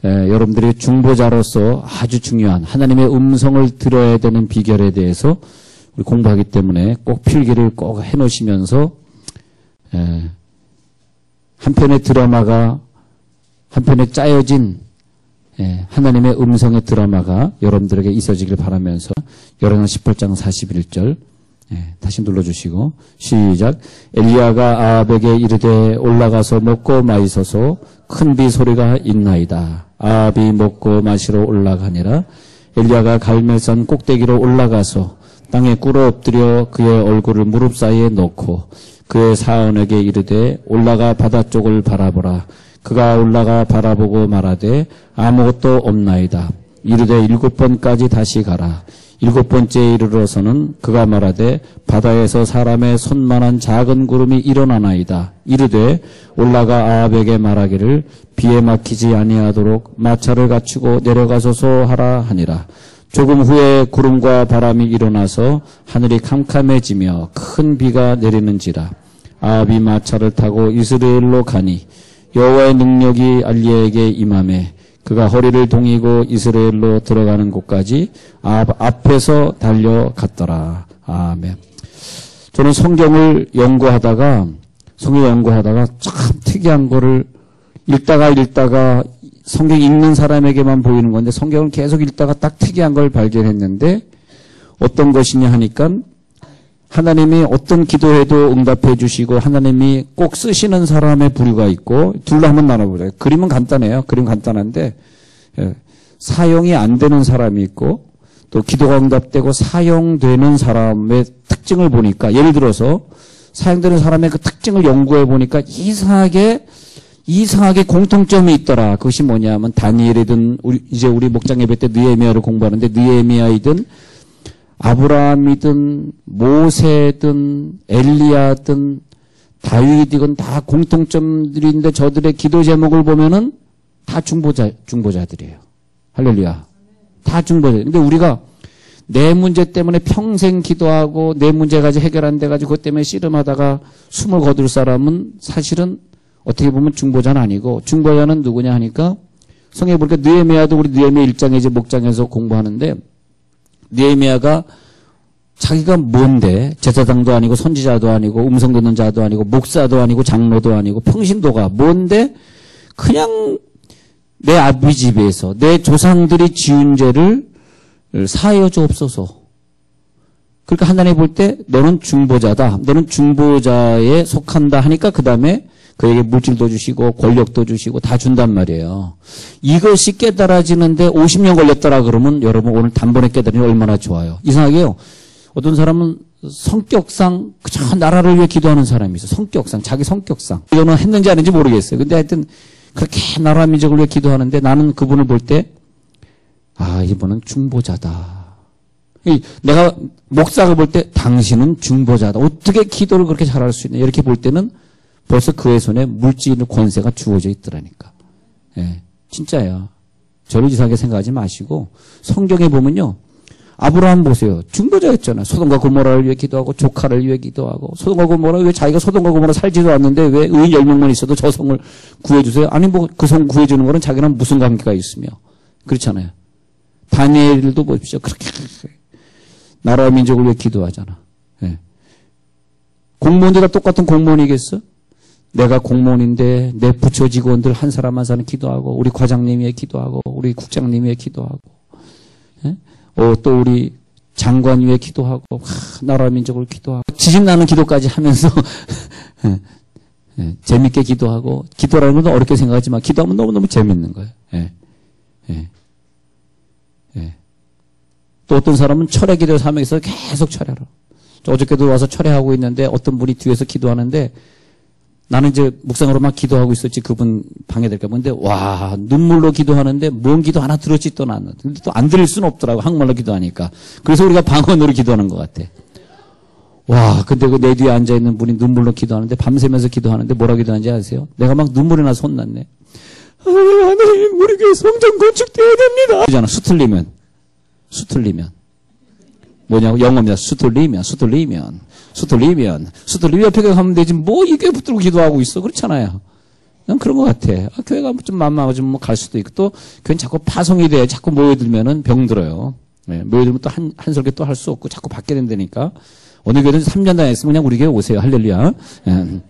여러분들이 중보자로서 아주 중요한 하나님의 음성을 들어야 되는 비결에 대해서 우리 공부하기 때문에 꼭 필기를 꼭 해놓으시면서 한 편의 드라마가 한 편의 짜여진 하나님의 음성의 드라마가 여러분들에게 있어지길 바라면서 열왕기상 18장 41절 다시 눌러주시고 시작. 엘리야가 아합에게 이르되 올라가서 먹고 마시소서. 큰 비 소리가 있나이다. 아합이 먹고 마시러 올라가니라. 엘리야가 갈멜산 꼭대기로 올라가서 땅에 꿇어 엎드려 그의 얼굴을 무릎 사이에 넣고 그의 사원에게 이르되 올라가 바다 쪽을 바라보라. 그가 올라가 바라보고 말하되 아무것도 없나이다. 이르되 7번까지 다시 가라. 7번째에 이르러서는 그가 말하되 바다에서 사람의 손만한 작은 구름이 일어나나이다. 이르되 올라가 아합에게 말하기를 비에 막히지 아니하도록 마차를 갖추고 내려가소서 하라 하니라. 조금 후에 구름과 바람이 일어나서 하늘이 캄캄해지며 큰 비가 내리는지라. 아합이 마차를 타고 이스라엘로 가니 여호와의 능력이 엘리야에게 임하매 그가 허리를 동이고 이스라엘로 들어가는 곳까지 앞에서 달려갔더라. 아멘. 저는 성경을 연구하다가 참 특이한 거를 읽다가 성경 읽는 사람에게만 보이는 건데 성경을 계속 읽다가 딱 특이한 걸 발견했는데 어떤 것이냐 하니까 하나님이 어떤 기도에도 응답해 주시고 하나님이 꼭 쓰시는 사람의 부류가 있고 둘로 한번 나눠보자. 그림은 간단해요. 그림 간단한데 사용이 안 되는 사람이 있고 또 기도가 응답되고 사용되는 사람의 특징을 보니까 예를 들어서 사용되는 사람의 그 특징을 연구해 보니까 이상하게 공통점이 있더라. 그것이 뭐냐면 다니엘이든 우리 목장 예배 때 느헤미야를 공부하는데 느헤미야이든 아브라함이든 모세든 엘리야든 다윗이든 다 공통점들인데 저들의 기도 제목을 보면은 다 중보자들이에요. 할렐루야. 다 중보자. 근데 우리가 내 문제 때문에 평생 기도하고 내 문제 가지고 해결 안 돼가지고 그것 때문에 씨름하다가 숨을 거둘 사람은 사실은 어떻게 보면 중보자는 아니고 중보자는 누구냐 하니까 성경에 보니까 느헤미야도 우리 느헤미야 1장에 이제 목장에서 공부하는데 느헤미야가 자기가 뭔데 제사장도 아니고 선지자도 아니고 음성 듣는 자도 아니고 목사도 아니고 장로도 아니고 평신도가 뭔데 그냥 내 아비 집에서 내 조상들이 지은 죄를 사하여 주옵소서. 그러니까 하나님 볼 때 너는 중보자다. 너는 중보자에 속한다 하니까 그 다음에 그에게 물질도 주시고 권력도 주시고 다 준단 말이에요. 이것이 깨달아지는데 50년 걸렸더라 그러면 여러분 오늘 단번에 깨달으면 얼마나 좋아요. 이상하게요. 어떤 사람은 성격상 그저 나라를 위해 기도하는 사람이 있어. 성격상 자기 성격상. 이거는 했는지 안 했는지 모르겠어요. 근데 하여튼 그렇게 나라 민족을 위해 기도하는데 나는 그분을 볼 때 이분은 중보자다. 내가 목사가 볼 때 당신은 중보자다. 어떻게 기도를 그렇게 잘할 수 있냐. 이렇게 볼 때는 벌써 그의 손에 물질 권세가 주어져 있더라니까. 예, 진짜야. 저를 이상하게 생각하지 마시고 성경에 보면요. 아브라함 보세요. 중보자였잖아요. 소돔과 고모라를 위해 기도하고 조카를 위해 기도하고 소돔과 고모라 왜 자기가 소돔과 고모라 살지도 않는데 왜 의인 10명만 있어도 저 성을 구해주세요. 아니 뭐 그 성 구해주는 거는 자기랑 무슨 관계가 있으며 그렇잖아요. 다니엘도 보십시오. 그렇게 나라와 민족을 위해 기도하잖아. 예. 공무원들 다 똑같은 공무원이겠어? 내가 공무원인데 내 부처 직원들 한 사람 한 사람 기도하고 우리 과장님 위해 기도하고 우리 국장님 위해 기도하고 예? 또 우리 장관 위해 기도하고 나라 민족을 기도하고 지진나는 기도까지 하면서 재밌게 기도하고 기도라는 건 어렵게 생각하지만 기도하면 너무너무 재밌는 거예요. 또 어떤 사람은 철회 기도 사명에서 계속 철회하라. 어저께도 와서 철회하고 있는데 어떤 분이 뒤에서 기도하는데 나는 이제 묵상으로 막 기도하고 있었지 그분 방해될까 근데 와 눈물로 기도하는데 뭔 기도 하나 들었지도 않았는데 근데 또 안 들을 수는 없더라고 한국말로 기도하니까 그래서 우리가 방언으로 기도하는 것 같아. 와 근데 그 내 뒤에 앉아있는 분이 눈물로 기도하는데 밤새면서 기도하는데 뭐라 기도하는지 아세요? 내가 막 눈물이 나서 혼났네. 하나님 우리 교회 성전 건축돼야 됩니다. 그러잖아 수틀리면 뭐냐고 영어입니다. 수틀리면 옆에 가면 되지 뭐 이게 붙들고 기도하고 있어 그렇잖아요. 난 그런 것 같아. 교회가 좀 마음 맞으면 뭐 갈 수도 있고, 또 교회는 자꾸 파송이 돼. 자꾸 모여들면은 병들어요. 예, 모여들면 또 한 설교 또 할 수 없고 자꾸 받게 된다니까. 어느 교회는 3년 다녔으면 그냥 우리 교회 오세요. 할렐루야. 예.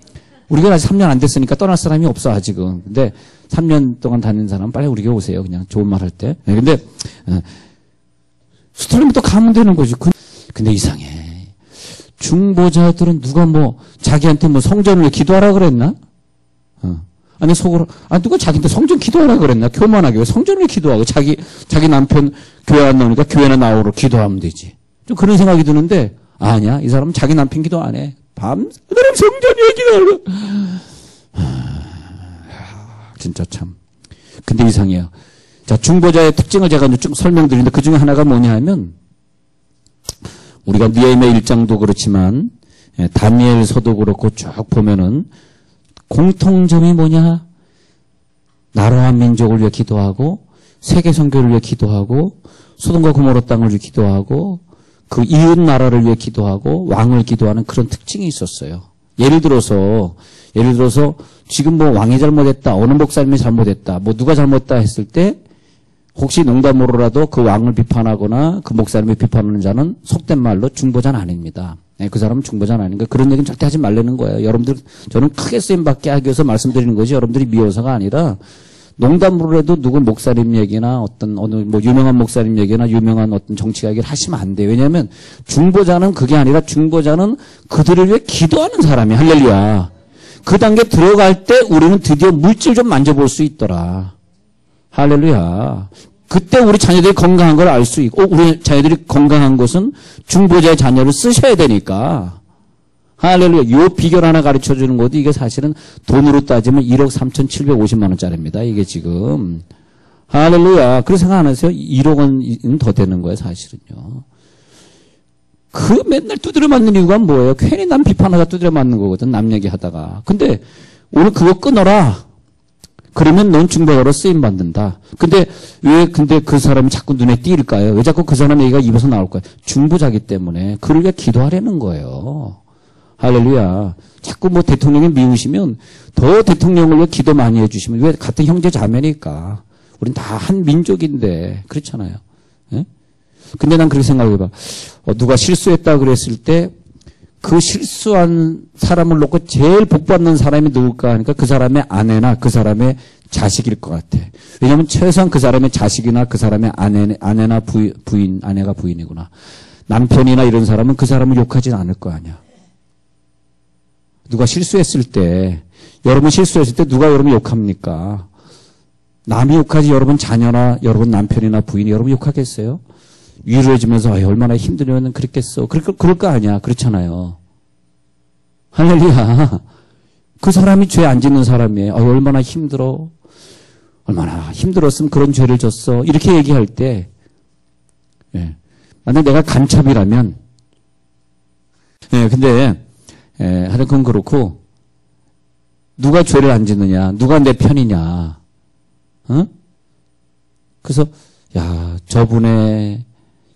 우리 교회 아직 3년 안 됐으니까 떠날 사람이 없어, 아직은. 근데 3년 동안 다니는 사람은 빨리 우리 교회 오세요. 그냥 좋은 말 할 때. 예, 근데, 스토리면 또 가면 되는 거지. 근데 이상해. 중보자들은 누가 뭐, 자기한테 뭐 성전을 왜 기도하라 그랬나? 아니, 속으로, 누가 자기한테 성전 기도하라 그랬나? 교만하게. 왜 성전을 기도하고, 자기 남편 교회 안 나오니까 교회나 나오러 기도하면 되지. 좀 그런 생각이 드는데, 아니야. 이 사람은 자기 남편 기도 안 해. 밤새도록 성전 얘기를 하고. 진짜 참. 근데 이상해요. 자, 중보자의 특징을 제가 쭉 설명드리는데 그 중에 하나가 뭐냐 하면, 우리가 느헤미야 1장도 그렇지만, 다니엘서도 그렇고 쭉 보면은, 공통점이 뭐냐? 나라와 민족을 위해 기도하고, 세계 선교를 위해 기도하고, 소돔과 고모라 땅을 위해 기도하고, 그 이웃 나라를 위해 기도하고, 왕을 기도하는 그런 특징이 있었어요. 예를 들어서 지금 뭐 왕이 잘못했다, 어느 목사님이 잘못했다, 뭐 누가 잘못했다 했을 때, 혹시 농담으로라도 그 왕을 비판하거나 그 목사님을 비판하는 자는 속된 말로 중보자는 아닙니다. 네, 그 사람은 중보자는 아닌 거예요. 그런 얘기는 절대 하지 말라는 거예요. 여러분들, 저는 크게 쓰임받게 하기 위해서 말씀드리는 거지, 여러분들이 미워서가 아니라, 농담으로라도 누구 목사님 얘기나 어느 뭐 유명한 목사님 얘기나 유명한 어떤 정치가 얘기를 하시면 안 돼요. 왜냐하면 중보자는 그게 아니라 중보자는 그들을 위해 기도하는 사람이 할렐루야. 그 단계 들어갈 때 우리는 드디어 물질 좀 만져볼 수 있더라. 할렐루야. 그때 우리 자녀들이 건강한 걸 알 수 있고, 우리 자녀들이 건강한 것은 중보자의 자녀를 쓰셔야 되니까. 할렐루야. 요 비결 하나 가르쳐 주는 것도 이게 사실은 돈으로 따지면 1억 3,750만 원짜리입니다. 이게 지금. 할렐루야. 그런 생각 안 하세요? 1억 원은 더 되는 거예요, 사실은요. 그 맨날 두드려 맞는 이유가 뭐예요? 괜히 남 비판하다 두드려 맞는 거거든, 남 얘기하다가. 근데 오늘 그거 끊어라. 그러면 넌 중보자로 쓰임받는다. 근데 그 사람이 자꾸 눈에 띄일까요? 왜 자꾸 그 사람 얘기가 입에서 나올까요? 중보자기 때문에 그를 위해 기도하려는 거예요. 할렐루야. 자꾸 뭐 대통령이 미우시면 더 대통령을 위해 기도 많이 해주시면, 왜 같은 형제 자매니까. 우린 다 한 민족인데. 그렇잖아요. 예? 근데 난 그렇게 생각해봐. 누가 실수했다 그랬을 때 그 실수한 사람을 놓고 제일 복받는 사람이 누굴까 하니까 그 사람의 아내나 그 사람의 자식일 것 같아. 왜냐하면 최소한 그 사람의 자식이나 그 사람의 아내나 부인, 아내가 부인이구나. 남편이나 이런 사람은 그 사람을 욕하진 않을 거 아니야. 누가 실수했을 때, 여러분 실수했을 때 누가 여러분 욕합니까? 남이 욕하지 여러분 자녀나 여러분 남편이나 부인이 여러분 욕하겠어요? 위로해주면서 얼마나 힘들면 그랬겠어. 그럴 거 아니야. 그렇잖아요. 할렐루야. 그 사람이 죄 안 짓는 사람이에요. 얼마나 힘들어. 얼마나 힘들었으면 그런 죄를 졌어. 이렇게 얘기할 때, 예. 만약 내가 간첩이라면, 예, 근데, 하여튼 그건 그렇고, 누가 죄를 안 짓느냐, 누가 내 편이냐, 그래서, 야, 저분의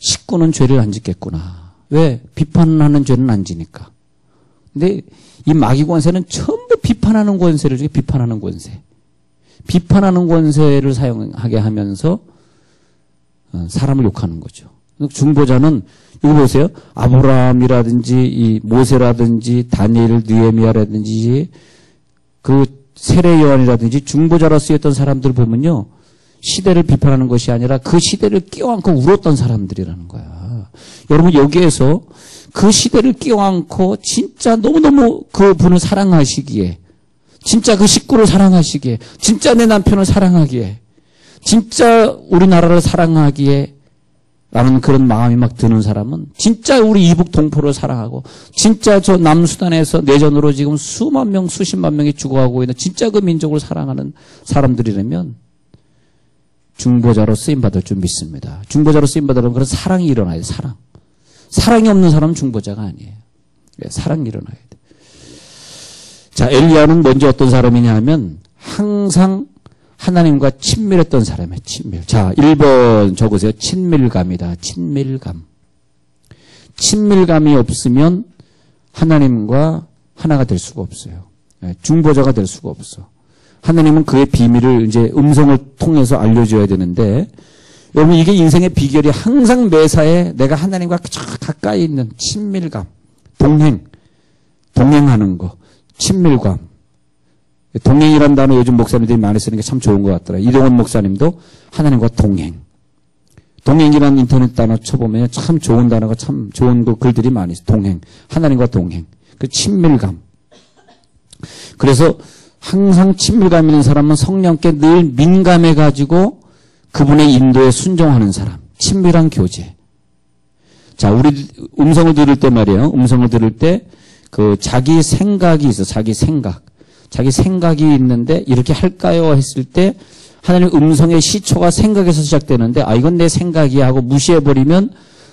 식구는 죄를 안 짓겠구나. 왜? 비판하는 죄는 안 지니까. 근데 이 마귀 권세는 전부 비판하는 권세를 주게, 비판하는 권세. 비판하는 권세를 사용하게 하면서 사람을 욕하는 거죠. 중보자는 이거 보세요. 아브라함이라든지 이 모세라든지 다니엘, 느헤미야라든지 그 세례 요한이라든지 중보자로 쓰였던 사람들 보면요. 시대를 비판하는 것이 아니라 그 시대를 끼워안고 울었던 사람들이라는 거야. 여러분 여기에서 그 시대를 끼워안고 진짜 너무너무 그 분을 사랑하시기에, 진짜 그 식구를 사랑하시기에, 진짜 내 남편을 사랑하기에, 진짜 우리나라를 사랑하기에 라는 그런 마음이 막 드는 사람은 진짜 우리 이북 동포를 사랑하고, 진짜 저 남수단에서 내전으로 지금 수만 명, 수십만 명이 죽어가고 있는 진짜 그 민족을 사랑하는 사람들이라면 중보자로 쓰임받을 줄 믿습니다. 중보자로 쓰임받으려면 그런 사랑이 일어나야 돼, 사랑. 사랑이 없는 사람은 중보자가 아니에요. 사랑이 일어나야 돼. 자, 엘리야는 먼저 어떤 사람이냐 하면 항상 하나님과 친밀했던 사람이에요. 친밀. 자, 1번 적으세요. 친밀감이다. 친밀감. 친밀감이 없으면 하나님과 하나가 될 수가 없어요. 중보자가 될 수가 없어. 하나님은 그의 비밀을 이제 음성을 통해서 알려줘야 되는데, 여러분 이게 인생의 비결이 항상 매사에 내가 하나님과 가까이 있는 친밀감, 동행하는 거, 친밀감. 동행이라는 단어 요즘 목사님들이 많이 쓰는 게 참 좋은 것 같더라고요. 이동원 목사님도 하나님과 동행. 동행이라는 인터넷 단어 쳐보면 참 좋은 단어가 참 좋은 그 글들이 많이 있어요. 동행. 하나님과 동행. 그 친밀감. 그래서 항상 친밀감 있는 사람은 성령께 늘 민감해가지고 그분의 인도에 순종하는 사람. 친밀한 교제. 자, 우리 음성을 들을 때 말이에요. 음성을 들을 때 그 자기 생각이 있어. 자기 생각이 있는데 이렇게 할까요? 했을 때 하나님 음성의 시초가 생각에서 시작되는데 이건 내 생각이야 하고 무시해버리면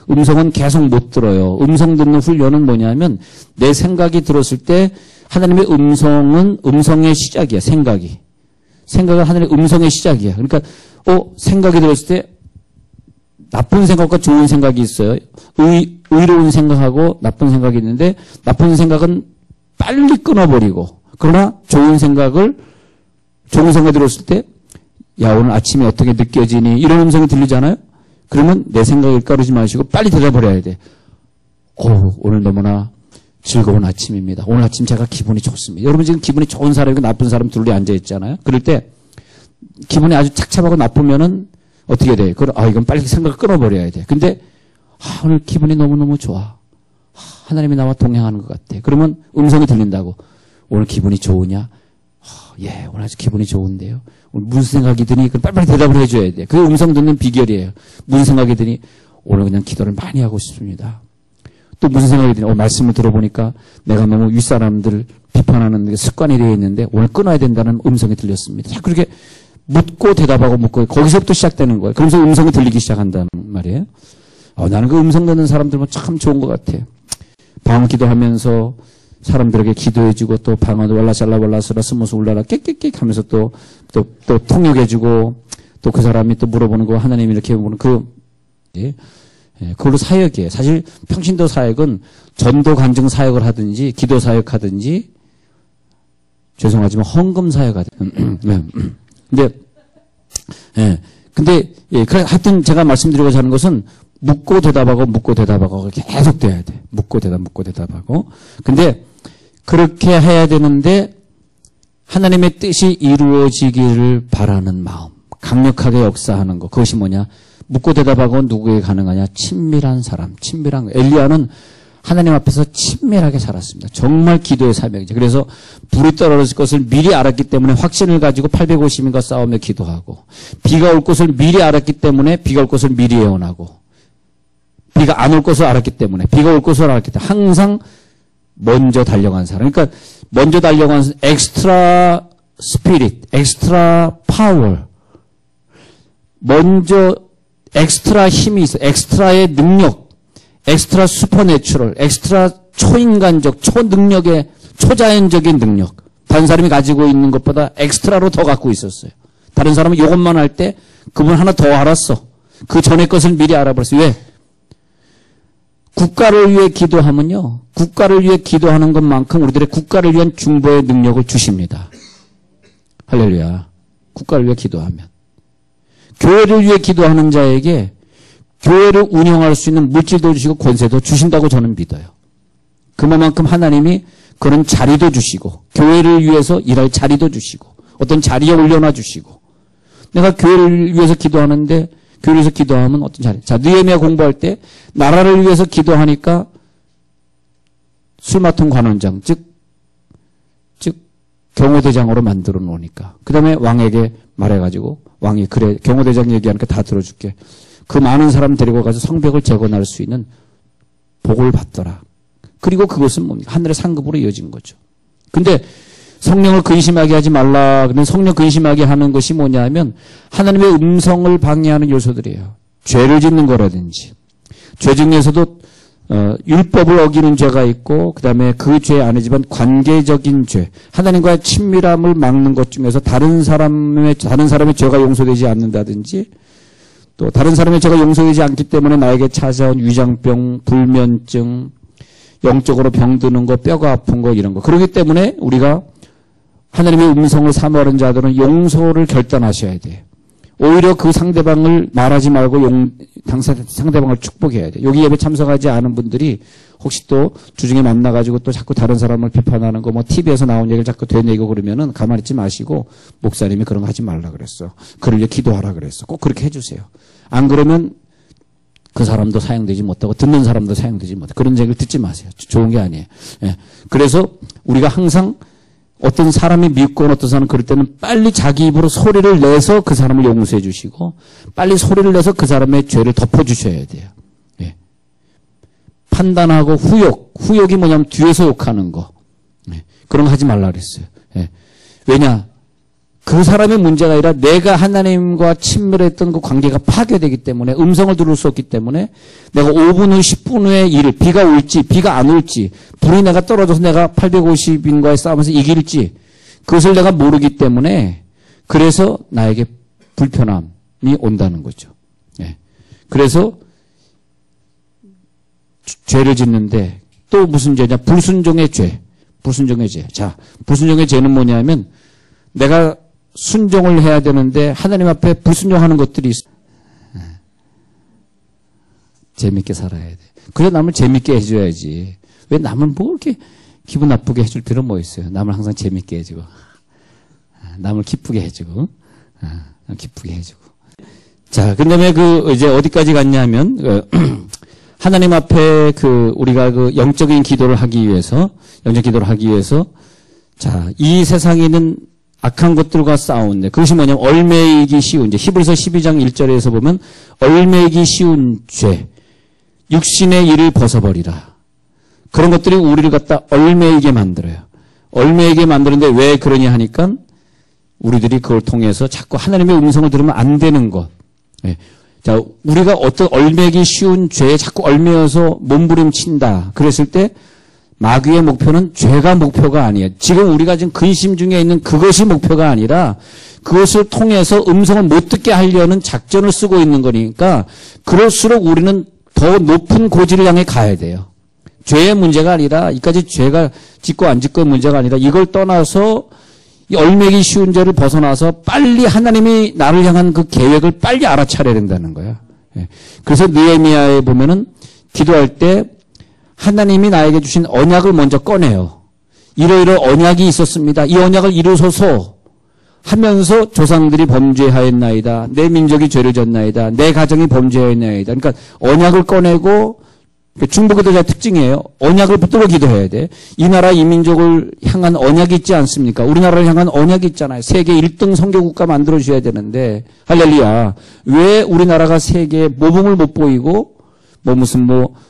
음성은 계속 못 들어요. 음성 듣는 훈련은 뭐냐면 내 생각이 들었을 때 하나님의 음성은 음성의 시작이야. 생각은 하나님의 음성의 시작이야. 그러니까 생각이 들었을 때 나쁜 생각과 좋은 생각이 있어요. 의로운 생각하고 나쁜 생각이 있는데 나쁜 생각은 빨리 끊어버리고 그러나 좋은 생각이 들었을 때 야 오늘 아침에 어떻게 느껴지니 이런 음성이 들리잖아요. 그러면 내 생각을 까르지 마시고 빨리 대답을 해야 돼. 오늘 너무나 즐거운 아침입니다. 오늘 아침 제가 기분이 좋습니다. 여러분 지금 기분이 좋은 사람이고 나쁜 사람 둘이 앉아있잖아요. 그럴 때 기분이 아주 착잡하고 나쁘면은 어떻게 돼? 이건 빨리 생각을 끊어버려야 돼. 근데 오늘 기분이 너무너무 좋아. 하나님이 나와 동행하는 것 같아. 그러면 음성이 들린다고. 오늘 기분이 좋으냐? 예, 오늘 아주 기분이 좋은데요. 오늘 무슨 생각이 드니? 그럼 빨리빨리 대답을 해줘야 돼. 그게 음성 듣는 비결이에요. 무슨 생각이 드니? 오늘 그냥 기도를 많이 하고 싶습니다. 또 무슨 생각이 드니? 말씀을 들어보니까 내가 너무 윗사람들 비판하는 게 습관이 되어 있는데 오늘 끊어야 된다는 음성이 들렸습니다. 자, 그렇게 묻고 대답하고 묻고 거기서부터 시작되는 거예요. 그러면서 음성이 들리기 시작한다는 말이에요. 나는 그 음성 듣는 사람들은 참 좋은 것 같아. 방언 기도하면서 사람들에게 기도해주고 또 방언 월라샬라월라스라 스무스 울라라 깨깨깨 하면서 또 통역해주고 또 그 사람이 또 물어보는 거 하나님이 이렇게 보는 그걸로 사역이에요. 사실 평신도 사역은 전도 간증 사역을 하든지 기도 사역하든지 죄송하지만 헌금 사역하든지 근데 하여튼 제가 말씀드리고자 하는 것은 묻고 대답하고 계속 돼야 돼. 묻고 대답하고. 근데 그렇게 해야 되는데 하나님의 뜻이 이루어지기를 바라는 마음, 강력하게 역사하는 것. 그것이 뭐냐? 묻고 대답하고 누구에게 가능하냐? 친밀한 사람, 친밀한 거. 엘리야는 하나님 앞에서 친밀하게 살았습니다. 정말 기도의 사명이죠. 그래서 불이 떨어질 것을 미리 알았기 때문에 확신을 가지고 850인과 싸우며 기도하고 비가 올 것을 미리 알았기 때문에 비가 올 것을 미리 예언하고 비가 안 올 것을 알았기 때문에 항상 먼저 달려간 사람. 그러니까 먼저 달려간 엑스트라 스피릿, 엑스트라 파워. 먼저 엑스트라 힘이 있어. 엑스트라의 능력. 엑스트라 슈퍼내추럴. 엑스트라 초인간적, 초능력의 초자연적인 능력. 다른 사람이 가지고 있는 것보다 엑스트라로 더 갖고 있었어요. 다른 사람은 이것만 할 때 그분 하나 더 알았어. 그 전에 것을 미리 알아버렸어요. 왜? 국가를 위해 기도하면요. 국가를 위해 기도하는 것만큼 우리들의 국가를 위한 중보의 능력을 주십니다. 할렐루야. 국가를 위해 기도하면. 교회를 위해 기도하는 자에게 교회를 운영할 수 있는 물질도 주시고 권세도 주신다고 저는 믿어요. 그만큼 하나님이 그런 자리도 주시고 교회를 위해서 일할 자리도 주시고 어떤 자리에 올려놔 주시고 내가 교회를 위해서 기도하는데 교회를 위해서 기도하면 어떤 자리. 자, 느헤미야 공부할 때 나라를 위해서 기도하니까 술마통 관원장, 즉 경호대장으로 만들어 놓으니까. 그 다음에 왕에게 말해가지고 왕이 그래 경호대장 얘기하니까 다 들어줄게. 그 많은 사람 데리고 가서 성벽을 재건할 수 있는 복을 받더라. 그리고 그것은 뭡니까? 하늘의 상급으로 이어진 거죠. 근데 성령을 근심하게 하지 말라. 그러면 성령 근심하게 하는 것이 뭐냐면 하나님의 음성을 방해하는 요소들이에요. 죄를 짓는 거라든지 죄 중에서도 율법을 어기는 죄가 있고 그다음에 그 죄 아니지만 관계적인 죄, 하나님과의 친밀함을 막는 것 중에서 다른 사람의 죄가 용서되지 않는다든지 또 다른 사람의 죄가 용서되지 않기 때문에 나에게 찾아온 위장병, 불면증, 영적으로 병드는 거, 뼈가 아픈 거 이런 거. 그렇기 때문에 우리가 하나님의 음성을 사모하는 자들은 용서를 결단하셔야 돼요. 오히려 그 상대방을 말하지 말고 상대방을 축복해야 돼요. 여기 예배 참석하지 않은 분들이 혹시 또 주중에 만나가지고 또 자꾸 다른 사람을 비판하는 거, 뭐 TV에서 나온 얘기를 자꾸 되뇌고 그러면은 가만히 있지 마시고, 목사님이 그런 거 하지 말라 그랬어. 그러려 기도하라 그랬어. 꼭 그렇게 해주세요. 안 그러면 그 사람도 사용되지 못하고 듣는 사람도 사용되지 못하고 그런 얘기를 듣지 마세요. 좋은 게 아니에요. 예. 그래서 우리가 항상 어떤 사람이 믿고 어떤 사람은 그럴 때는 빨리 자기 입으로 소리를 내서 그 사람을 용서해 주시고 빨리 소리를 내서 그 사람의 죄를 덮어주셔야 돼요. 예. 판단하고 후욕이 뭐냐면 뒤에서 욕하는 거. 예. 그런 거 하지 말라 그랬어요. 예. 왜냐? 그 사람의 문제가 아니라 내가 하나님과 친밀했던 그 관계가 파괴되기 때문에 음성을 들을 수 없기 때문에 내가 5분 후 10분 후에 일을 비가 올지 비가 안 올지 불이 내가 떨어져서 내가 850인과의 싸움에서 이길지 그것을 내가 모르기 때문에 그래서 나에게 불편함이 온다는 거죠. 예. 그래서 죄를 짓는데 또 무슨 죄냐? 불순종의 죄. 불순종의 죄. 자, 불순종의 죄는 뭐냐면 내가 순종을 해야 되는데 하나님 앞에 불순종하는 것들이 있어. 재밌게 살아야 돼. 그래 남을 재밌게 해줘야지. 왜 남을 뭐 이렇게 기분 나쁘게 해줄 필요 뭐 있어요. 남을 항상 재밌게 해주고 남을 기쁘게 해주고 기쁘게 해주고. 자, 그다음에 이제 어디까지 갔냐면 하나님 앞에 우리가 영적인 기도를 하기 위해서 자, 이 세상에는 악한 것들과 싸우는데 그것이 뭐냐면 얼매이기 쉬운 죄. 히브리서 12장 1절에서 보면 얼매이기 쉬운 죄. 육신의 일을 벗어버리라. 그런 것들이 우리를 갖다 얼매이게 만들어요. 얼매이게 만드는데 왜 그러냐 하니까 우리들이 그걸 통해서 자꾸 하나님의 음성을 들으면 안 되는 것. 예. 자, 우리가 어떤 얼매기 쉬운 죄에 자꾸 얼매어서 몸부림친다. 그랬을 때 마귀의 목표는 죄가 목표가 아니에요. 지금 우리가 지금 근심 중에 있는 그것이 목표가 아니라 그것을 통해서 음성을 못 듣게 하려는 작전을 쓰고 있는 거니까 그럴수록 우리는 더 높은 고지를 향해 가야 돼요. 죄의 문제가 아니라 이까지 죄가 짓고 안 짓고의 문제가 아니라 이걸 떠나서 이 얼매기 쉬운 죄를 벗어나서 빨리 하나님이 나를 향한 그 계획을 빨리 알아차려야 된다는 거야. 그래서 느헤미야에 보면은 기도할 때 하나님이 나에게 주신 언약을 먼저 꺼내요. 이러이러 언약이 있었습니다. 이 언약을 이루소서 하면서 조상들이 범죄하였나이다. 내 민족이 죄를 졌나이다. 내 가정이 범죄하였나이다. 그러니까 언약을 꺼내고 중보기도자의 특징이에요. 언약을 붙들고 기도해야 돼. 이 나라 이 민족을 향한 언약이 있지 않습니까? 우리나라를 향한 언약이 있잖아요. 세계 1등 선교국가 만들어줘야 되는데 할렐루야. 왜 우리나라가 세계에 모범을 못 보이고 무슨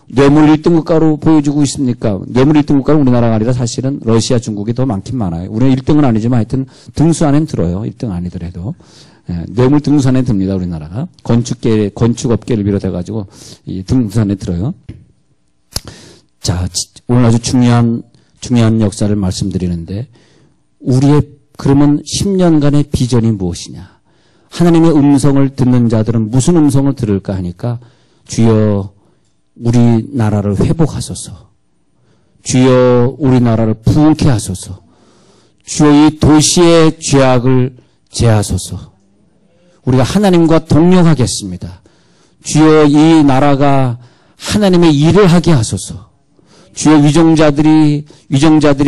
뇌물 1등 국가로 보여주고 있습니까? 뇌물 1등 국가는 우리나라가 아니라 사실은 러시아, 중국이 더 많긴 많아요. 우리는 1등은 아니지만 하여튼 등수 안엔 들어요. 1등 아니더라도. 예, 뇌물 등수 안에 듭니다. 우리나라가. 건축업계를 비롯해가지고 이 등수 안에 들어요. 자, 오늘 아주 중요한 역사를 말씀드리는데 그러면 10년간의 비전이 무엇이냐? 하나님의 음성을 듣는 자들은 무슨 음성을 들을까 하니까 주여 우리나라를 회복하소서. 주여 우리나라를 부흥케 하소서. 주여 이 도시의 죄악을 제하소서. 우리가 하나님과 동력하겠습니다. 주여 이 나라가 하나님의 일을 하게 하소서. 주여 위정자들이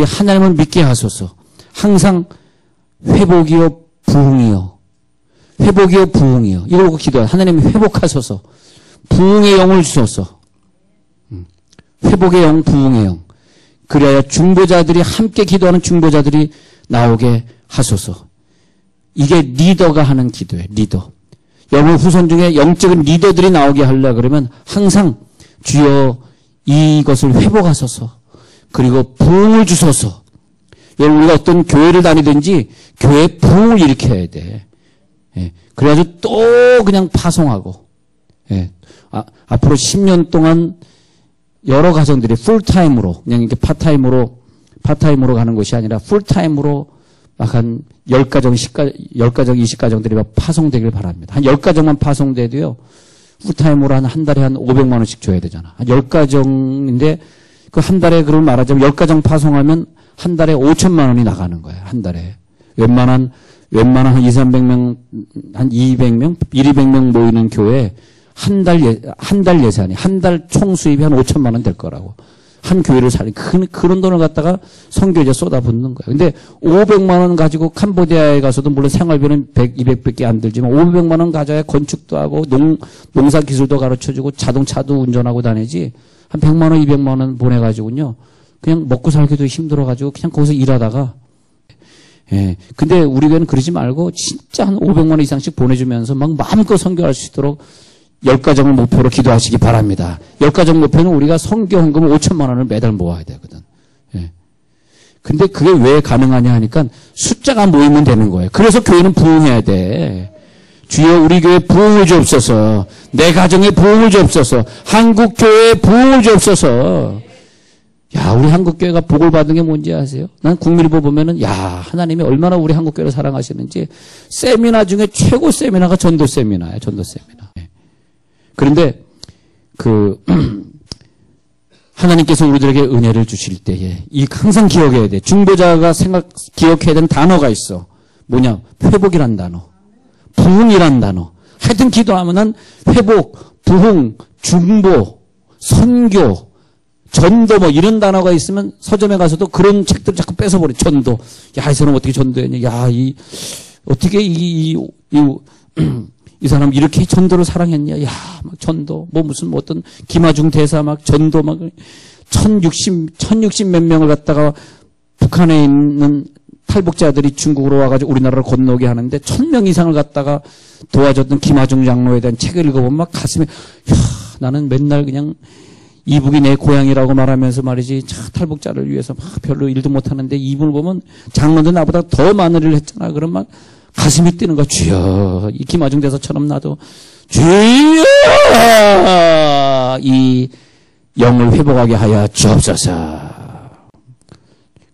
하나님을 믿게 하소서. 항상 회복이요 부흥이요. 회복이요 부흥이요. 이걸 보고 기도해요. 하나님이 회복하소서. 부흥의 영을 주소서. 회복의 영, 부흥의 영. 그래야 중보자들이 함께 기도하는 중보자들이 나오게 하소서. 이게 리더가 하는 기도예요. 리더. 영의 후손 중에 영적인 리더들이 나오게 하려 그러면 항상 주여 이것을 회복하소서. 그리고 부흥을 주소서. 여러분 우리가 어떤 교회를 다니든지 교회에 부흥을 일으켜야 돼. 예. 그래가지고 또 그냥 파송하고. 예. 앞으로 10년 동안 여러 가정들이 풀타임으로 그냥 이렇게 파타임으로 가는 것이 아니라 풀타임으로 막 한 10가정, 20가정들이 막 파송되길 바랍니다. 한 10가정만 파송돼도요. 풀타임으로 한 달에 한 500만 원씩 줘야 되잖아. 한 10가정인데 그 한 달에 그걸 말하자면 10가정 파송하면 한 달에 5천만 원이 나가는 거야. 한 달에. 웬만한 한 200명, 한 200명, 200명 모이는 교회 한 달 예산이, 한 달 총 수입이 한 5천만 원 될 거라고. 한 교회를 살린 그런 돈을 갖다가 선교제 쏟아붓는 거야. 근데 500만 원 가지고 캄보디아에 가서도 물론 생활비는 100, 200밖에 안 들지만 500만 원 가져야 건축도 하고 농사 기술도 가르쳐주고 자동차도 운전하고 다니지. 한 100만 원, 200만 원 보내가지고요. 그냥 먹고 살기도 힘들어가지고 그냥 거기서 일하다가 예. 근데 우리 교회는 그러지 말고 진짜 한 500만 원 이상씩 보내주면서 막 마음껏 선교할 수 있도록 10가정을 목표로 기도하시기 바랍니다. 10가정 목표는 우리가 선교 헌금 5천만 원을 매달 모아야 되거든. 예. 근데 그게 왜 가능하냐 하니까 숫자가 모이면 되는 거예요. 그래서 교회는 부흥해야 돼. 주여 우리 교회 부흥을 주옵소서. 내 가정에 부흥을 주옵소서. 한국 교회에 부흥을 주옵소서. 야, 우리 한국교회가 복을 받은 게 뭔지 아세요? 난 국민일보 보면은, 야, 하나님이 얼마나 우리 한국교회를 사랑하시는지, 세미나 중에 최고 세미나가 전도 세미나예요, 전도 세미나. 그런데, 하나님께서 우리들에게 은혜를 주실 때에, 항상 기억해야 돼. 중보자가 기억해야 되는 단어가 있어. 뭐냐? 회복이란 단어. 부흥이란 단어. 하여튼 기도하면은, 회복, 부흥, 중보, 선교, 전도 뭐 이런 단어가 있으면 서점에 가서도 그런 책들 자꾸 뺏어버려. 전도. 야, 이 사람 어떻게 전도했냐. 야, 어떻게 이 사람 이렇게 전도를 사랑했냐. 야, 막 전도. 뭐 무슨 어떤 김하중 대사 막 전도 막 1060 몇 명을 갖다가 북한에 있는 탈북자들이 중국으로 와가지고 우리나라를 건너게 하는데 1000명 이상을 갖다가 도와줬던 김하중 장로에 대한 책을 읽어보면 막 가슴에, 야, 나는 맨날 그냥 이북이 내 고향이라고 말하면서 말이지, 탈북자를 위해서 막 별로 일도 못하는데 이분을 보면 장로도 나보다 더 많은 일을 했잖아. 그럼 막 가슴이 뛰는 거야. 주여, 이 김하중 대사처럼 나도 주여 이 영을 회복하게 하여 주옵소서.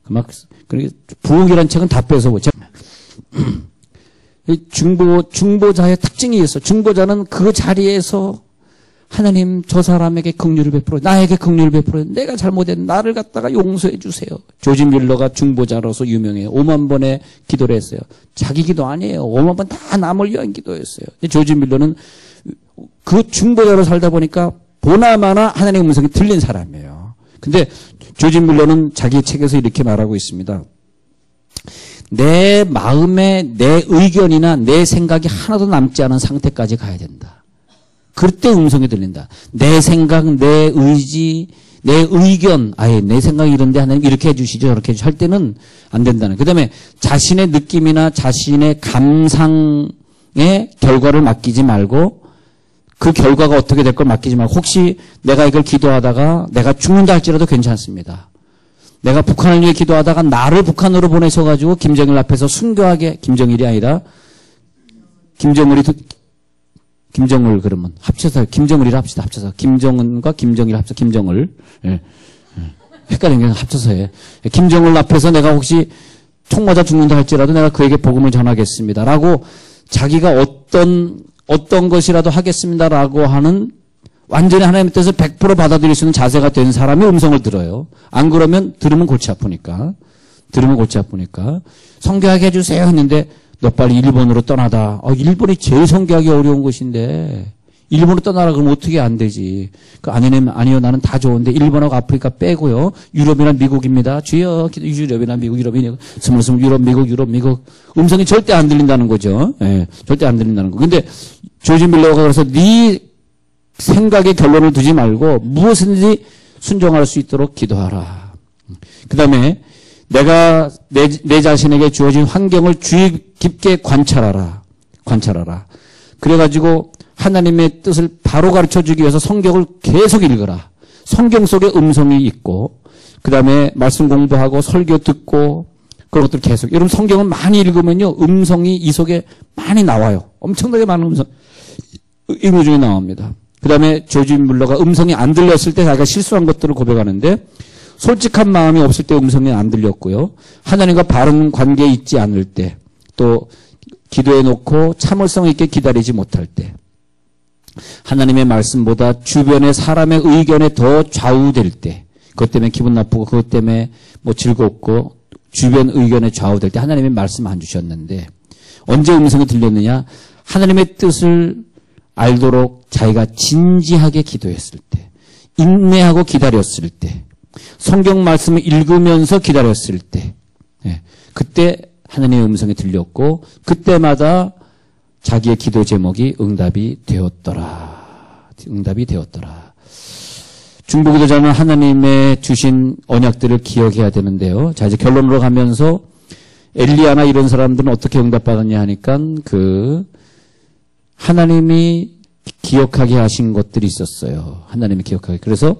막 부흥이라는 책은 다 뺏어보자. 중보자의 특징이 있어. 중보자는 그 자리에서 하나님 저 사람에게 긍휼을 베풀어, 나에게 긍휼을 베풀어, 내가 잘못했는데 나를 갖다가 용서해 주세요. 조지 밀러가 중보자로서 유명해요. 5만 번의 기도를 했어요. 자기 기도 아니에요. 5만 번 다 남을 위한 기도였어요. 조지 밀러는 그 중보자로 살다 보니까 보나마나 하나님의 음성이 들린 사람이에요. 근데 조지 밀러는 자기 책에서 이렇게 말하고 있습니다. 내 마음에 내 의견이나 내 생각이 하나도 남지 않은 상태까지 가야 된다. 그때 음성이 들린다. 내 생각, 내 의지, 내 의견, 아예 내 생각이 이런데 하나님 이렇게 해주시죠, 저렇게 해주시죠 할 때는 안 된다는. 그 다음에 자신의 느낌이나 자신의 감상의 결과를 맡기지 말고 그 결과가 어떻게 될 걸 맡기지 말고 혹시 내가 이걸 기도하다가 내가 죽는다 할지라도 괜찮습니다. 내가 북한을 위해 기도하다가 나를 북한으로 보내셔가지고 김정일 앞에서 순교하게, 김정일이 아니라 김정을 그러면 합쳐서 김정을이라 합시다. 합쳐서 김정은과 김정일 합쳐 김정을. 예. 헷갈리는 게 합쳐서 해. 김정을 앞에서 내가 혹시 총 맞아 죽는다 할지라도 내가 그에게 복음을 전하겠습니다라고 자기가 어떤 것이라도 하겠습니다라고 하는 완전히 하나님의 뜻을 100% 받아들일 수 있는 자세가 된 사람이 음성을 들어요. 안 그러면 들으면 골치 아프니까. 선교하게 해주세요 했는데 너 빨리 일본으로 떠나다. 일본이 제일 선교하기 어려운 곳인데 일본으로 떠나라 그러면 어떻게 안 되지. 아니요 나는 다 좋은데 일본하고 아프리카 빼고요. 유럽이나 미국입니다. 주여 유럽이나 미국 스물 유럽 미국 음성이 절대 안 들린다는 거죠. 예, 절대 안 들린다는 거. 근데 조지 밀러가 그래서 네 생각에 결론을 두지 말고 무엇이든지 순종할 수 있도록 기도하라. 그 다음에 내가 내 자신에게 주어진 환경을 주의 깊게 관찰하라. 그래가지고 하나님의 뜻을 바로 가르쳐주기 위해서 성경을 계속 읽어라. 성경 속에 음성이 있고 그 다음에 말씀 공부하고 설교 듣고 그런 것들 계속. 여러분 성경을 많이 읽으면요 음성이 이 속에 많이 나와요. 엄청나게 많은 음성 의무 중에 나옵니다. 그 다음에 조지 밀러가 음성이 안 들렸을 때 자기가 실수한 것들을 고백하는데 솔직한 마음이 없을 때 음성이 안 들렸고요. 하나님과 바른 관계에 있지 않을 때, 또 기도해 놓고 참을성 있게 기다리지 못할 때, 하나님의 말씀보다 주변의 사람의 의견에 더 좌우될 때, 그것 때문에 기분 나쁘고 그것 때문에 뭐 즐겁고 주변 의견에 좌우될 때 하나님의 말씀 안 주셨는데 언제 음성이 들렸느냐? 하나님의 뜻을 알도록 자기가 진지하게 기도했을 때, 인내하고 기다렸을 때, 성경 말씀을 읽으면서 기다렸을 때, 그때 하나님의 음성이 들렸고 그때마다 자기의 기도 제목이 응답이 되었더라. 응답이 되었더라. 중보기도자는 하나님의 주신 언약들을 기억해야 되는데요. 자, 이제 결론으로 가면서 엘리야나 이런 사람들은 어떻게 응답받았냐 하니까 하나님이 기억하게 하신 것들이 있었어요. 하나님이 기억하게. 그래서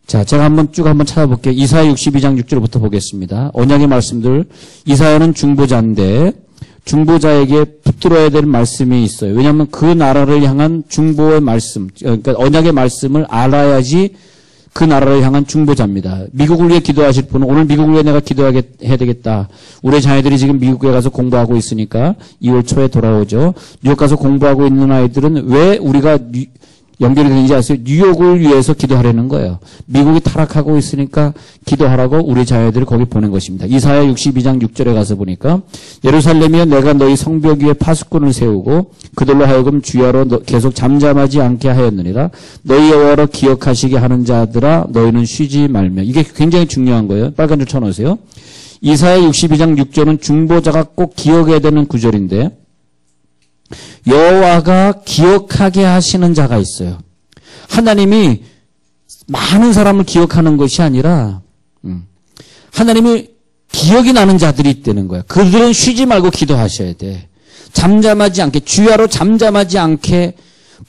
자, 제가 한번 찾아볼게요. 이사야 62장 6절부터 보겠습니다. 언약의 말씀들. 이사야는 중보자인데 중보자에게 붙들어야 될 말씀이 있어요. 왜냐하면 그 나라를 향한 중보의 말씀, 그러니까 언약의 말씀을 알아야지 그 나라를 향한 중보자입니다. 미국을 위해 기도하실 분은 오늘 미국을 위해 내가 기도해야 되겠다. 우리 자녀들이 지금 미국에 가서 공부하고 있으니까 2월 초에 돌아오죠. 뉴욕 가서 공부하고 있는 아이들은 왜 우리가 연결이 되는지 아세요? 뉴욕을 위해서 기도하려는 거예요. 미국이 타락하고 있으니까 기도하라고 우리 자녀들을 거기 보낸 것입니다. 이사야 62장 6절에 가서 보니까 예루살렘이여 내가 너희 성벽 위에 파수꾼을 세우고 그들로 하여금 주야로 계속 잠잠하지 않게 하였느니라. 너희 여호와로 기억하시게 하는 자들아 너희는 쉬지 말며. 이게 굉장히 중요한 거예요. 빨간 줄 쳐놓으세요. 이사야 62장 6절은 중보자가 꼭 기억해야 되는 구절인데 여호와가 기억하게 하시는 자가 있어요. 하나님이 많은 사람을 기억하는 것이 아니라 하나님이 기억이 나는 자들이 있다는 거야. 그들은 쉬지 말고 기도하셔야 돼. 잠잠하지 않게, 주야로 잠잠하지 않게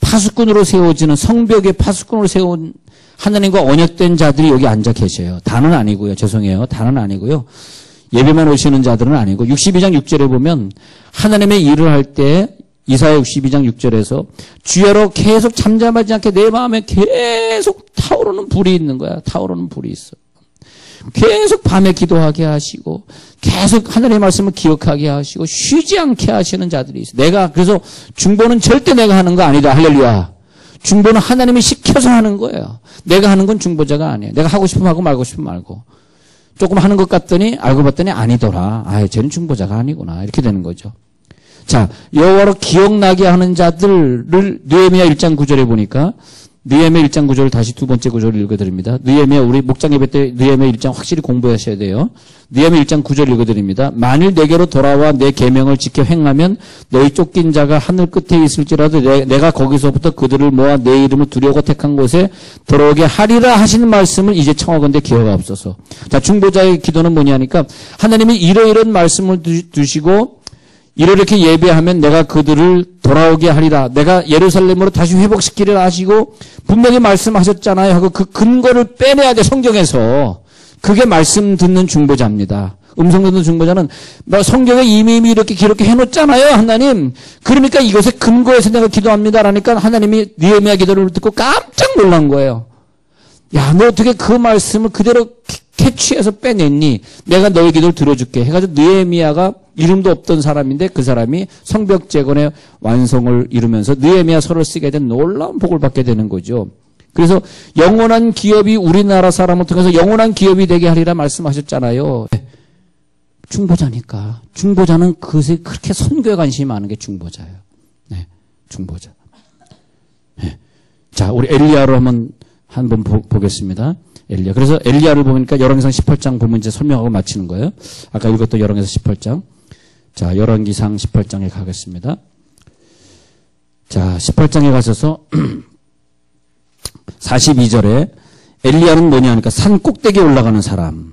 파수꾼으로 세워지는 성벽에 파수꾼으로 세운 하나님과 언약된 자들이 여기 앉아 계셔요. 다는 아니고요. 죄송해요. 다는 아니고요. 예배만 오시는 자들은 아니고 62장 6절에 보면 하나님의 일을 할 때 이사야 62장 6절에서 주야로 계속 잠잠하지 않게 내 마음에 계속 타오르는 불이 있는 거야. 타오르는 불이 있어. 계속 밤에 기도하게 하시고 계속 하나님의 말씀을 기억하게 하시고 쉬지 않게 하시는 자들이 있어. 내가 그래서 중보는 절대 내가 하는 거 아니다. 할렐루야. 중보는 하나님이 시켜서 하는 거예요. 내가 하는 건 중보자가 아니에요. 내가 하고 싶으면 하고 말고 싶으면 말고. 조금 하는 것 같더니 알고 봤더니 아니더라. 아, 쟤는 중보자가 아니구나. 이렇게 되는 거죠. 자, 여호와로 기억나게 하는 자들을 느헤미야 1장 9절에 보니까 느헤미야 1장 9절을 다시 두 번째 구절을 읽어드립니다. 느헤미야 우리 목장 예배 때 느헤미야 1장 확실히 공부하셔야 돼요. 느헤미야 1장 9절 읽어드립니다. 만일 내게로 돌아와 내 계명을 지켜 행하면 너희 쫓긴 자가 하늘 끝에 있을지라도 내가 거기서부터 그들을 모아 내 이름을 두려고 택한 곳에 들어오게 하리라 하시는 말씀을 이제 청하건대 기억하옵소서. 자, 중보자의 기도는 뭐냐니까 하나님이 이러이런 말씀을 두시고 이렇게 예배하면 내가 그들을 돌아오게 하리라. 내가 예루살렘으로 다시 회복시키리라 하시고 분명히 말씀하셨잖아요 하고 그 근거를 빼내야 돼. 성경에서. 그게 말씀 듣는 중보자입니다. 음성 듣는 중보자는 성경에 이미 이렇게 해놓잖아요 하나님. 그러니까 이것에 근거해서 내가 기도합니다라니까 하나님이 느헤미야 기도를 듣고 깜짝 놀란 거예요. 야, 너 어떻게 그 말씀을 그대로 캐치해서 빼냈니? 내가 너의 기도를 들어줄게 해가지고 느헤미야가 이름도 없던 사람인데 그 사람이 성벽 재건의 완성을 이루면서 느헤미야 서를 쓰게 된 놀라운 복을 받게 되는 거죠. 그래서 영원한 기업이 우리나라 사람을 통해서 영원한 기업이 되게 하리라 말씀하셨잖아요. 중보자니까. 중보자는 그것에 그렇게 선교에 관심이 많은 게 중보자예요. 네, 중보자. 네. 자, 우리 엘리야로 한번 보겠습니다. 엘리야. 그래서 엘리야를 보니까 열왕기상 18장 보면 이제 설명하고 마치는 거예요. 아까 읽었던 열왕기상 18장. 자, 열왕기상 18장에 가겠습니다. 자, 18장에 가셔서 42절에 엘리야는 뭐냐 하니까 산 꼭대기에 올라가는 사람.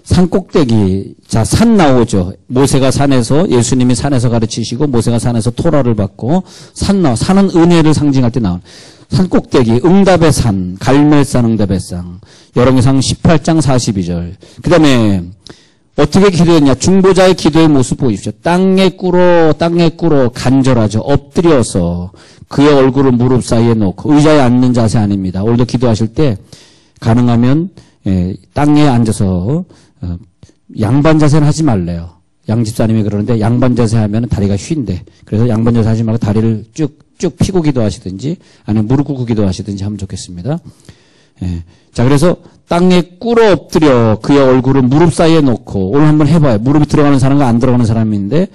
산 꼭대기. 자, 산 나오죠. 모세가 산에서, 예수님이 산에서 가르치시고 모세가 산에서 토라를 받고 산은 은혜를 상징할 때 나오는 산 꼭대기, 응답의 산, 갈멜산 응답의 산. 열왕기상 18장 42절. 그 다음에 어떻게 기도했냐? 중보자의 기도의 모습 보십시오. 땅에 꿇어 간절하죠. 엎드려서 그의 얼굴을 무릎 사이에 놓고 의자에 앉는 자세 아닙니다. 오늘도 기도하실 때 가능하면 땅에 앉아서 양반 자세는 하지 말래요. 양 집사님이 그러는데 양반 자세 하면 다리가 휜데 그래서 양반 자세 하지 말고 다리를 쭉 펴고 기도하시든지 아니면 무릎 꿇고 기도하시든지 하면 좋겠습니다. 예. 자, 그래서 땅에 꿇어 엎드려 그의 얼굴을 무릎 사이에 놓고, 오늘 한번 해봐요. 무릎이 들어가는 사람과 안 들어가는 사람인데,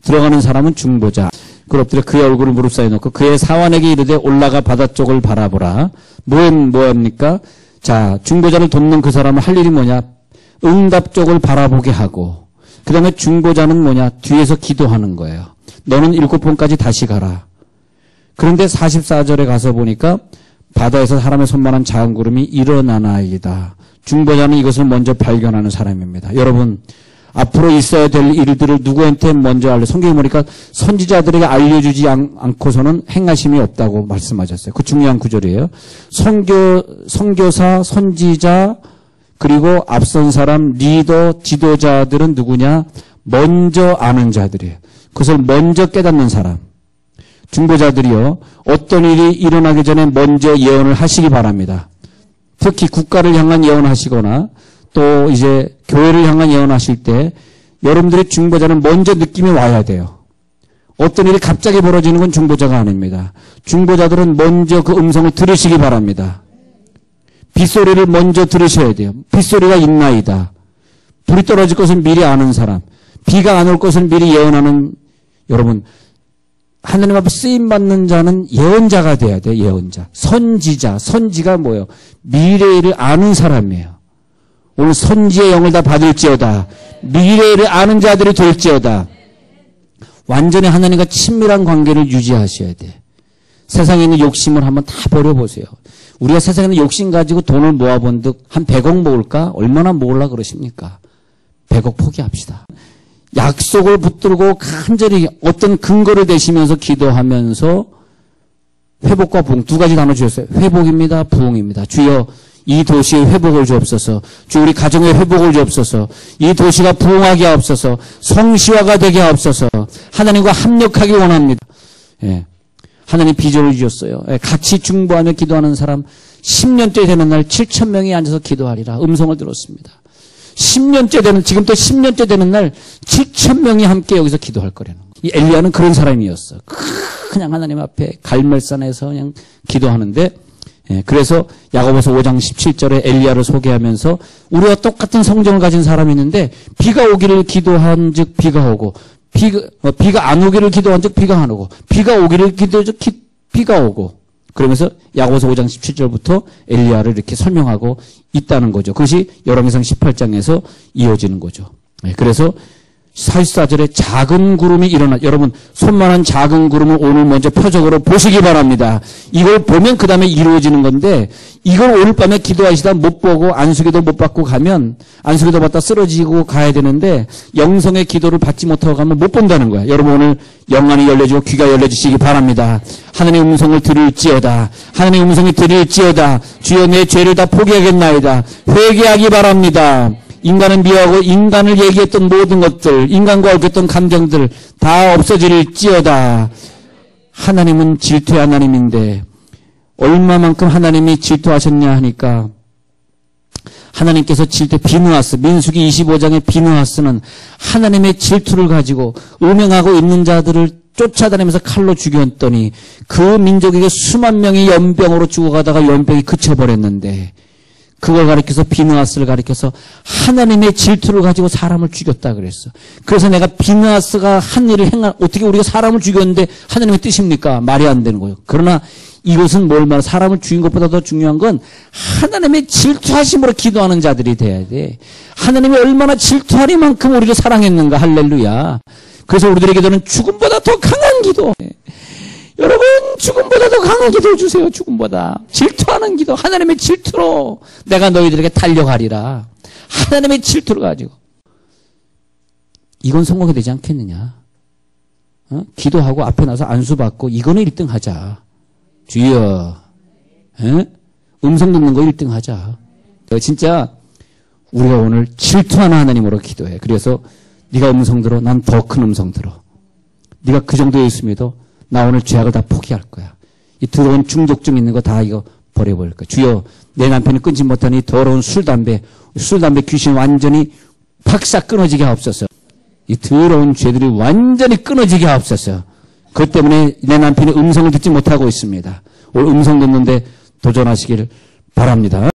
들어가는 사람은 중보자. 꿇어 엎드려 그의 얼굴을 무릎 사이에 놓고 그의 사환에게 이르되 올라가 바다 쪽을 바라보라. 뭐합니까? 자, 중보자를 돕는 그 사람은 할 일이 뭐냐? 응답 쪽을 바라보게 하고, 그 다음에 중보자는 뭐냐? 뒤에서 기도하는 거예요. 너는 7번까지 다시 가라. 그런데 44절에 가서 보니까 바다에서 사람의 손만한 작은 구름이 일어나나이다. 중보자는 이것을 먼저 발견하는 사람입니다. 여러분, 앞으로 있어야 될 일들을 누구한테 먼저 알려? 성경에 보니까 선지자들에게 알려주지 않고서는 행하심이 없다고 말씀하셨어요. 그 중요한 구절이에요. 선교사, 선지자, 그리고 앞선 사람, 리더, 지도자들은 누구냐? 먼저 아는 자들이에요. 그것을 먼저 깨닫는 사람. 중보자들이요, 어떤 일이 일어나기 전에 먼저 예언을 하시기 바랍니다. 특히 국가를 향한 예언하시거나 또 이제 교회를 향한 예언하실 때 여러분들의 중보자는 먼저 느낌이 와야 돼요. 어떤 일이 갑자기 벌어지는 건 중보자가 아닙니다. 중보자들은 먼저 그 음성을 들으시기 바랍니다. 빗소리를 먼저 들으셔야 돼요. 빗소리가 있나이다. 불이 떨어질 것을 미리 아는 사람, 비가 안 올 것을 미리 예언하는, 여러분, 하나님 앞에 쓰임받는 자는 예언자가 돼야 돼요. 예언자. 선지자. 선지가 뭐예요? 미래를 아는 사람이에요. 오늘 선지의 영을 다 받을지어다. 미래를 아는 자들이 될지어다. 완전히 하나님과 친밀한 관계를 유지하셔야 돼. 세상에 있는 욕심을 한번 다 버려보세요. 우리가 세상에 있는 욕심 가지고 돈을 모아본 듯 한 100억 모을까? 얼마나 모으려고 그러십니까? 100억 포기합시다. 약속을 붙들고 간절히 어떤 근거를 대시면서 기도하면서 회복과 부흥, 두 가지 단어 주셨어요. 회복입니다. 부흥입니다. 주여, 이 도시의 회복을 주옵소서. 주, 우리 가정의 회복을 주옵소서. 이 도시가 부흥하게 하옵소서. 성시화가 되게 하옵소서. 하나님과 합력하기 원합니다. 예. 하나님 비전을 주셨어요. 예. 같이 중보하며 기도하는 사람 10년째 되는 날 7,000명이 앉아서 기도하리라. 음성을 들었습니다. 10년째 되는, 지금 또 10년째 되는 날 7,000명이 함께 여기서 기도할 거라는 거예요. 이 엘리야는 그런 사람이었어. 그냥 하나님 앞에 갈멜산에서 그냥 기도하는데, 예, 그래서 야고보서 5장 17절에 엘리야를 소개하면서 우리와 똑같은 성정을 가진 사람이 있는데 비가 오기를 기도한 즉 비가 오고, 비가 안 오기를 기도한 즉 비가 안 오고, 비가 오기를 기도한 즉 비가 오고, 그러면서 야고보서 5장 17절부터 엘리야를 이렇게 설명하고 있다는 거죠. 그것이 열왕기상 18장에서 이어지는 거죠. 그래서 44절에 작은 구름이 일어나, 여러분 손만한 작은 구름을 오늘 먼저 표적으로 보시기 바랍니다. 이걸 보면 그 다음에 이루어지는 건데, 이걸 오늘 밤에 기도하시다 못 보고 안수기도 못 받고 가면, 안수기도 받다 쓰러지고 가야 되는데 영성의 기도를 받지 못하고 가면 못 본다는 거야. 여러분 오늘 영안이 열려지고 귀가 열려지시기 바랍니다. 하나님의 음성을 들을지어다. 하나님의 음성이 들을지어다. 주여, 내 죄를 다 포기하겠나이다. 회개하기 바랍니다. 인간은 미워하고 인간을 얘기했던 모든 것들, 인간과 얽혔던 감정들 다 없어질지어다. 하나님은 질투의 하나님인데 얼마만큼 하나님이 질투하셨냐 하니까, 하나님께서 질투, 비느하스, 민수기 25장의 비느하스는 하나님의 질투를 가지고 음행하고 있는 자들을 쫓아다니면서 칼로 죽였더니 그 민족에게 수만 명이 연병으로 죽어가다가 연병이 그쳐버렸는데, 그걸 가리켜서, 비느하스를 가리켜서 하나님의 질투를 가지고 사람을 죽였다 그랬어. 그래서 내가 비느하스가 한 일을 어떻게 우리가 사람을 죽였는데 하나님의 뜻입니까? 말이 안 되는 거예요. 그러나 이것은 뭘 말해? 사람을 죽인 것보다 더 중요한 건 하나님의 질투하심으로 기도하는 자들이 돼야 돼. 하나님이 얼마나 질투하리만큼 우리를 사랑했는가. 할렐루야. 그래서 우리들의 기도는 죽음보다 더 강한 기도. 여러분, 죽음보다 더 강한 기도 주세요. 죽음보다. 질투하는 기도. 하나님의 질투로 내가 너희들에게 달려가리라. 하나님의 질투를 가지고. 이건 성공이 되지 않겠느냐. 기도하고 앞에 나서 안수받고 이거는 1등 하자. 주여. 음성 듣는 거 1등 하자. 진짜 우리가 오늘 질투하는 하나님으로 기도해. 그래서 네가 음성 들어. 난 더 큰 음성 들어. 네가 그 정도에 있음에도 나 오늘 죄악을 다 포기할 거야. 이 더러운 중독증 있는 거 다 이거 버려버릴 거야. 주여, 내 남편이 끊지 못하니 더러운 술, 담배 귀신 완전히 팍싹 끊어지게 하옵소서. 이 더러운 죄들이 완전히 끊어지게 하옵소서. 그것 때문에 내 남편이 음성을 듣지 못하고 있습니다. 오늘 음성 듣는데 도전하시기를 바랍니다.